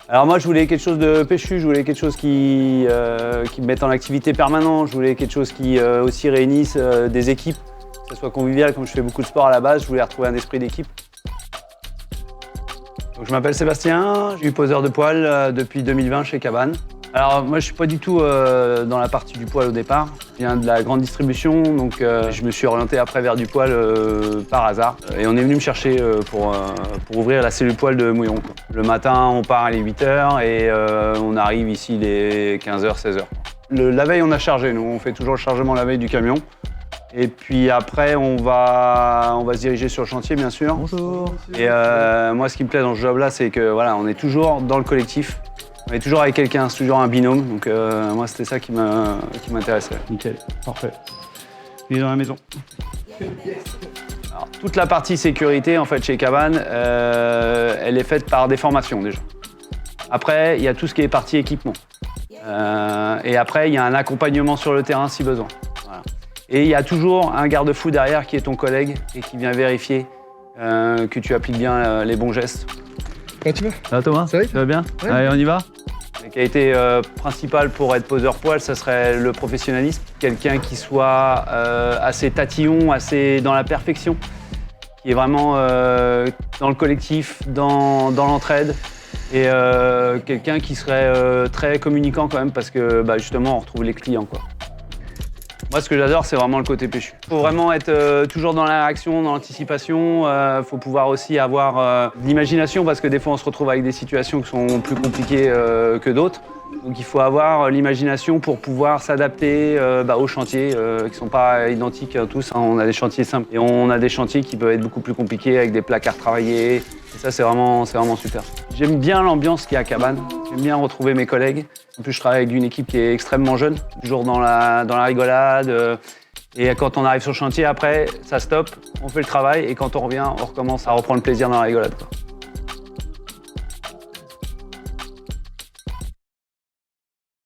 Alors moi, je voulais quelque chose de péchu, je voulais quelque chose qui me mette en activité permanente, je voulais quelque chose qui aussi réunisse des équipes, que ce soit convivial, comme je fais beaucoup de sport à la base, je voulais retrouver un esprit d'équipe. Donc, je m'appelle Sébastien, je suis poseur de poils depuis 2020 chez Cabane. Alors moi je suis pas du tout dans la partie du poil au départ. Je viens de la grande distribution, donc je me suis orienté après vers du poil par hasard. Et on est venu me chercher pour ouvrir la cellule poil de Mouilleron. Le matin on part à les 8h et on arrive ici les 15h, 16h. La veille on a chargé, nous on fait toujours le chargement la veille du camion. Et puis après on va se diriger sur le chantier bien sûr. Bonjour. Et moi ce qui me plaît dans ce job là c'est que voilà, on est toujours dans le collectif. On est toujours avec quelqu'un, c'est toujours un binôme, donc moi c'était ça qui m'intéressait. Nickel, parfait. Il est dans la maison. Alors, toute la partie sécurité en fait chez Cabane, elle est faite par des formations déjà. Après, il y a tout ce qui est partie équipement. Et après, il y a un accompagnement sur le terrain si besoin. Voilà. Et il y a toujours un garde-fou derrière qui est ton collègue et qui vient vérifier que tu appliques bien les bons gestes. Comment tu vas? Ça va Thomas? Ça va? Ça va bien? Ouais. Allez, on y va? La qualité principale pour être poseur poil, ça serait le professionnalisme. Quelqu'un qui soit assez tatillon, assez dans la perfection, qui est vraiment dans le collectif, dans l'entraide. Et quelqu'un qui serait très communicant quand même parce que justement on retrouve les clients, quoi. Moi, ce que j'adore, c'est vraiment le côté péchu. Il faut vraiment être toujours dans la réaction, dans l'anticipation. Il faut pouvoir aussi avoir de l'imagination parce que des fois, on se retrouve avec des situations qui sont plus compliquées que d'autres. Donc, il faut avoir l'imagination pour pouvoir s'adapter aux chantiers qui ne sont pas identiques tous. On a des chantiers simples et on a des chantiers qui peuvent être beaucoup plus compliqués avec des placards travaillés. Et ça, c'est vraiment super. J'aime bien l'ambiance qu'il y a à Cabane. J'aime bien retrouver mes collègues. En plus, je travaille avec une équipe qui est extrêmement jeune, toujours dans la rigolade. Et quand on arrive sur le chantier, après, ça stoppe, on fait le travail et quand on revient, on recommence à reprendre le plaisir dans la rigolade, quoi.